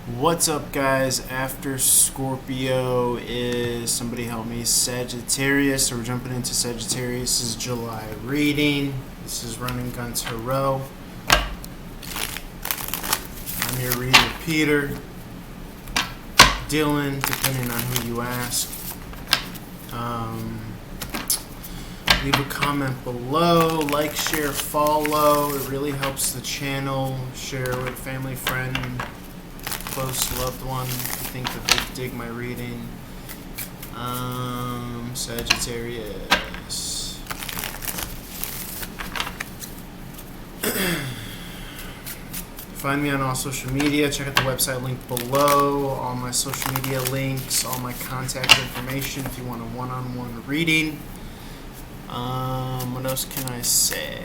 What's up, guys? After Scorpio is, somebody help me, Sagittarius. So we're jumping into Sagittarius' July reading. This is Running Gun Tarot. I'm your reader, Peter, Dylan, depending on who you ask. Leave a comment below, like, share, follow. It really helps the channel. Share with a family, friend, close loved one if you think that they dig my reading. Sagittarius. Find me on all social media. Check out the website link below. All my social media links, all my contact information if you want a one-on-one reading. What else can I say?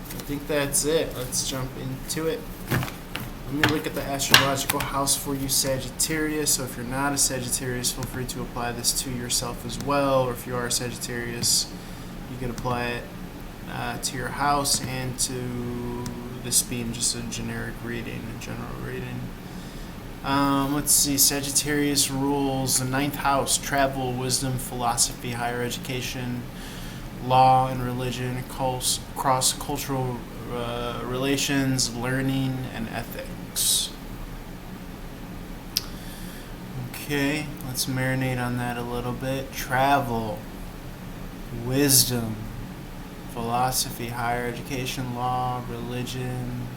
I think that's it. Let's jump into it. Let me look at the astrological house for you, Sagittarius. So if you're not a Sagittarius, feel free to apply this to yourself as well. Or if you are a Sagittarius, you can apply it to your house and to this being just a generic reading, a general reading. Let's see. Sagittarius rules the 9th house: travel, wisdom, philosophy, higher education, law and religion, cross-cultural relations, learning, and ethics. Okay, let's marinate on that a little bit. Travel, wisdom, philosophy, higher education, law, religion,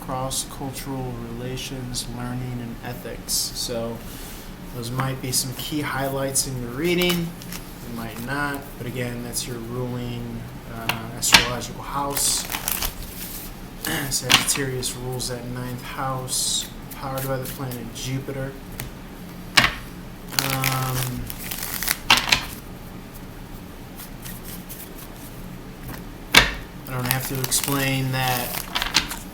cross-cultural relations, learning, and ethics. So those might be some key highlights in your reading. It might not, but again, that's your ruling astrological house. Sagittarius rules that 9th house, powered by the planet Jupiter. I don't have to explain that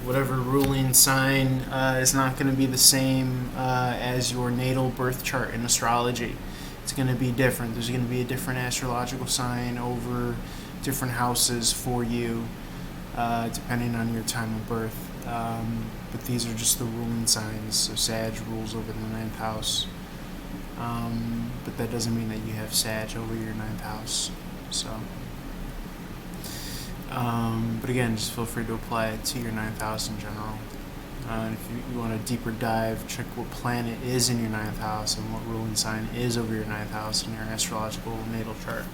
whatever ruling sign is not going to be the same as your natal birth chart in astrology. It's going to be different. There's going to be a different astrological sign over different houses for you, depending on your time of birth. But these are just the ruling signs. So Sag rules over the 9th house. But that doesn't mean that you have Sag over your 9th house. So, but again, just feel free to apply it to your 9th house in general. If you want a deeper dive, check what planet is in your 9th house and what ruling sign is over your 9th house in your astrological natal chart.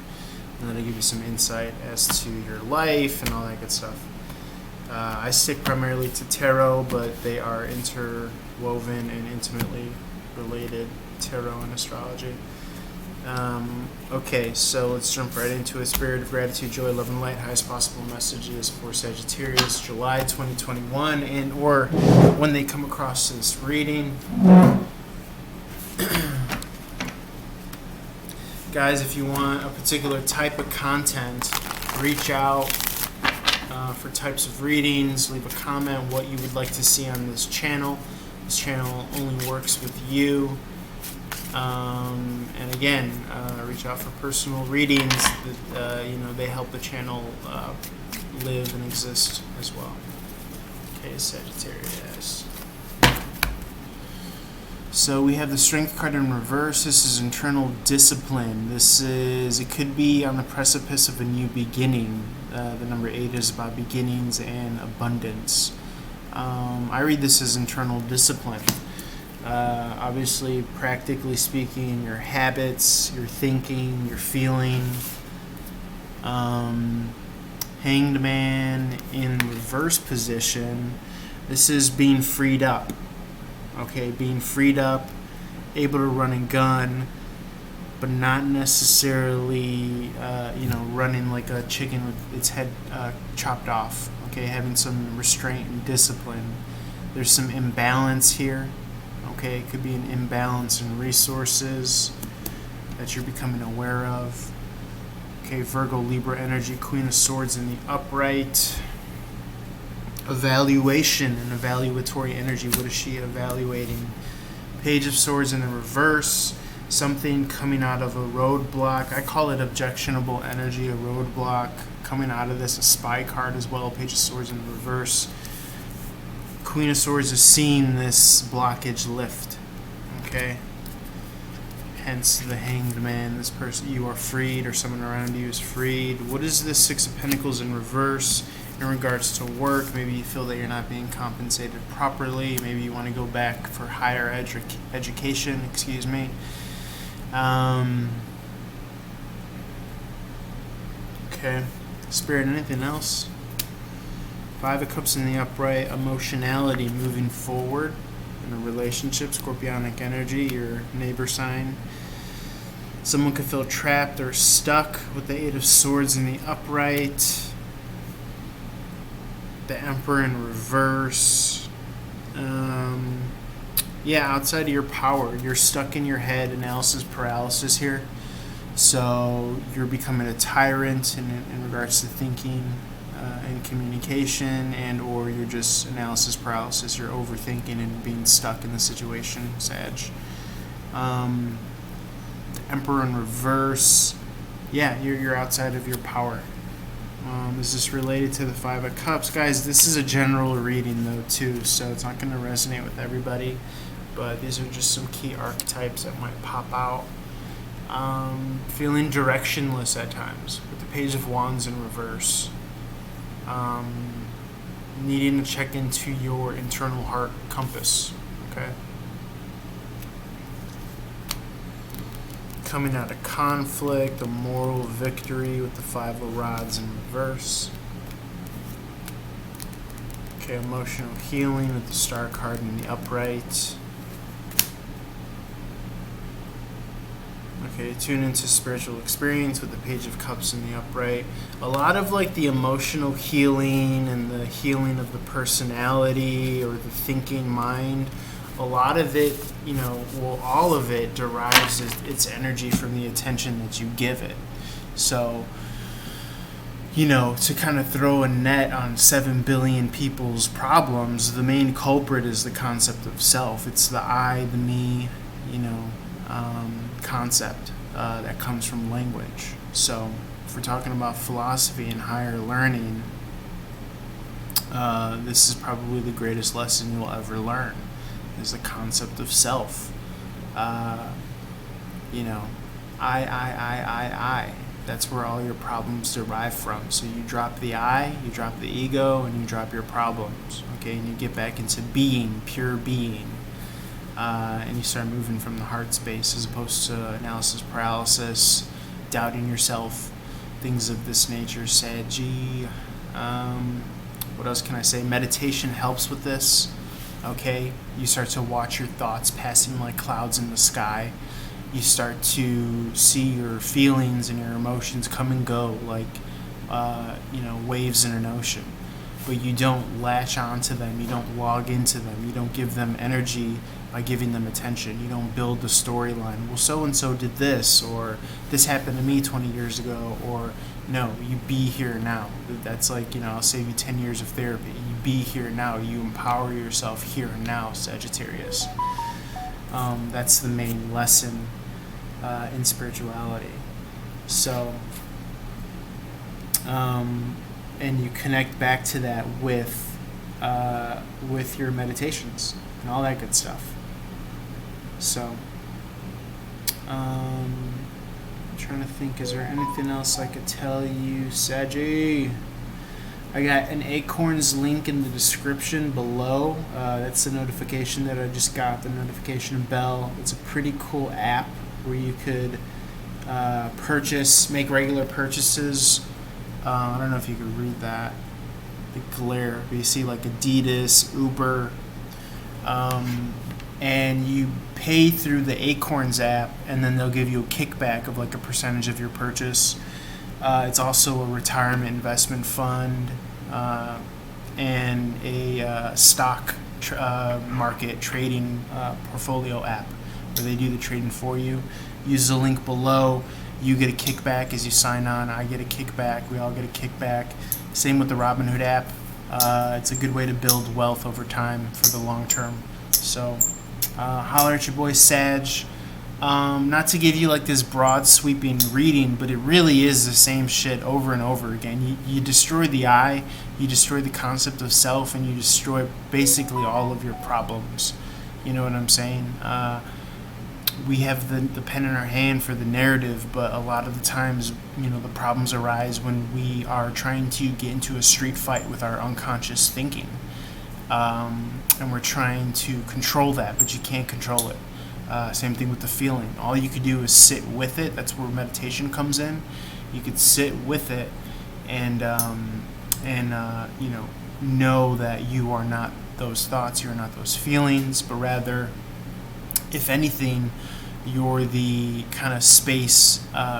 And that'll give you some insight as to your life and all that good stuff. I stick primarily to tarot, but they are interwoven and intimately related, tarot and astrology. Okay, so let's jump right into it. Spirit of gratitude, joy, love, and light. Highest possible messages for Sagittarius, July 2021, and or when they come across this reading. Guys, if you want a particular type of content, reach out for types of readings. Leave a comment what you would like to see on this channel. This channel only works with you. And again, reach out for personal readings. That, they help the channel live and exist as well. Okay, Sagittarius. So we have the Strength card in reverse. This is internal discipline. It could be on the precipice of a new beginning. The number 8 is about beginnings and abundance. I read this as internal discipline. Obviously, practically speaking, your habits, your thinking, your feeling. Hanged Man in reverse position. This is being freed up. Okay, being freed up, able to run and gun, but not necessarily, running like a chicken with its head chopped off. Okay, having some restraint and discipline. There's some imbalance here. Okay, it could be an imbalance in resources that you're becoming aware of. Okay, Virgo, Libra energy, Queen of Swords in the upright. Evaluation and evaluatory energy. What is she evaluating? Page of Swords in the reverse. Something coming out of a roadblock. I call it objectionable energy, a roadblock coming out of this. A spy card as well. Page of Swords in the reverse. Queen of Swords is seeing this blockage lift. Okay? Hence the Hanged Man. This person, you are freed, or someone around you is freed. What is this Six of Pentacles in reverse in regards to work? Maybe you feel that you're not being compensated properly. Maybe you want to go back for higher education. Excuse me. Okay. Spirit, anything else? Five of Cups in the upright. Emotionality moving forward in a relationship. Scorpionic energy, your neighbor sign. Someone could feel trapped or stuck with the Eight of Swords in the upright. The Emperor in reverse. Yeah, outside of your power. You're stuck in your head. Analysis paralysis here. So you're becoming a tyrant in regards to thinking and communication, and or you're just analysis paralysis. You're overthinking and being stuck in the situation, Sag. The Emperor in reverse. Yeah, you're outside of your power. Is this related to the Five of Cups? Guys, this is a general reading, though, too, so it's not going to resonate with everybody, but these are just some key archetypes that might pop out. Feeling directionless at times, with the Page of Wands in reverse. Needing to check into your internal heart compass, okay? Coming out of conflict, a moral victory with the Five of Rods in reverse. Okay, emotional healing with the Star card in the upright. Okay, tune into spiritual experience with the Page of Cups in the upright. A lot of like the emotional healing and the healing of the personality or the thinking mind. A lot of it, all of it derives its energy from the attention that you give it. So, to kind of throw a net on 7 billion people's problems, the main culprit is the concept of self. It's the I, the me, concept that comes from language. So, if we're talking about philosophy and higher learning, this is probably the greatest lesson you'll ever learn. Is the concept of self. I. That's where all your problems derive from. So you drop the I, you drop the ego, and you drop your problems. Okay, and you get back into being, pure being. And you start moving from the heart space as opposed to analysis paralysis, doubting yourself, things of this nature. Saggy. What else can I say? Meditation helps with this. Okay, you start to watch your thoughts passing like clouds in the sky. You start to see your feelings and your emotions come and go like, waves in an ocean. But you don't latch onto them. You don't log into them. You don't give them energy by giving them attention. You don't build the storyline. Well, so-and-so did this, or this happened to me 20 years ago, or no, you be here now. That's like, I'll save you 10 years of therapy. You be here now. You empower yourself here and now, Sagittarius. That's the main lesson in spirituality. So, and you connect back to that with your meditations and all that good stuff. So, I'm trying to think, is there anything else I could tell you, Saggy? I got an Acorns link in the description below. That's the notification that I just got, the notification bell. It's a pretty cool app where you could make regular purchases. I don't know if you could read that, the glare, but you see like Adidas, Uber, and you pay through the Acorns app, and then they'll give you a kickback of like a percentage of your purchase. It's also a retirement investment fund and a stock market trading portfolio app where they do the trading for you. Use the link below. You get a kickback as you sign on. I get a kickback. We all get a kickback. Same with the Robinhood app. It's a good way to build wealth over time for the long term. So holler at your boy Sag. Not to give you like this broad sweeping reading, but it really is the same shit over and over again. You destroy the I, you destroy the concept of self, and you destroy basically all of your problems. You know what I'm saying? We have the pen in our hand for the narrative, but a lot of the times, the problems arise when we are trying to get into a street fight with our unconscious thinking. And we're trying to control that, but you can't control it. Same thing with the feeling. All you could do is sit with it. That's where meditation comes in. You could sit with it and know that you are not those thoughts, you're not those feelings, but rather, if anything, you're the kind of space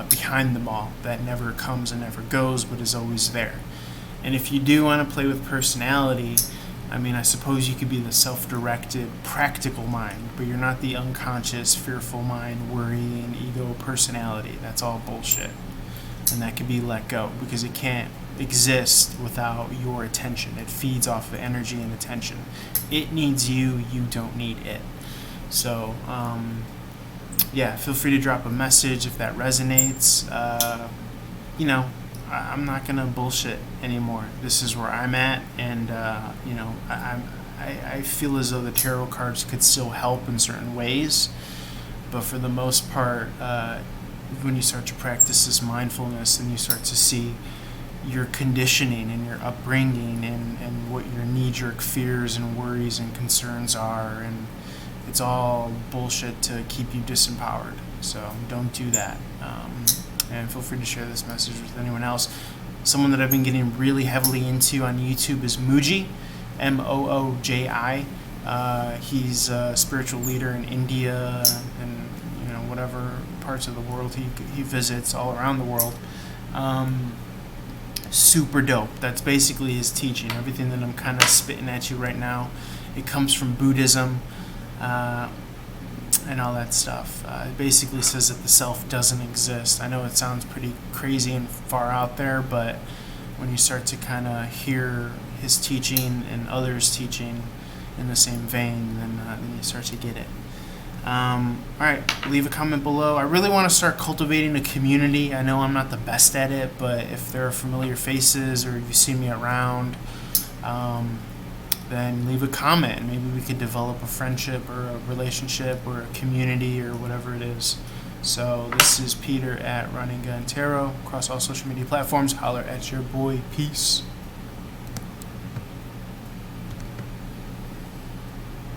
behind them all that never comes and never goes, but is always there. And if you do want to play with personality, I suppose you could be the self-directed, practical mind, but you're not the unconscious, fearful mind, worrying, ego personality. That's all bullshit. And that can be let go because it can't exist without your attention. It feeds off of energy and attention. It needs you, you don't need it. So, feel free to drop a message if that resonates. I'm not gonna bullshit anymore. This is where I'm at, and I feel as though the tarot cards could still help in certain ways, but for the most part, when you start to practice this mindfulness and you start to see your conditioning and your upbringing and what your knee-jerk fears and worries and concerns are, and it's all bullshit to keep you disempowered. So don't do that. And feel free to share this message with anyone else. Someone that I've been getting really heavily into on YouTube is Mooji, Mooji. He's a spiritual leader in India and whatever parts of the world he visits, all around the world. Super dope. That's basically his teaching. Everything that I'm kind of spitting at you right now, it comes from Buddhism. And all that stuff. It basically says that the self doesn't exist. I know it sounds pretty crazy and far out there, but when you start to kind of hear his teaching and others' teaching in the same vein, then you start to get it. Alright, leave a comment below. I really want to start cultivating a community. I know I'm not the best at it, but if there are familiar faces or you've seen me around, then leave a comment. Maybe we could develop a friendship or a relationship or a community or whatever it is. So this is Peter at Running Gun Tarot across all social media platforms. Holler at your boy. Peace.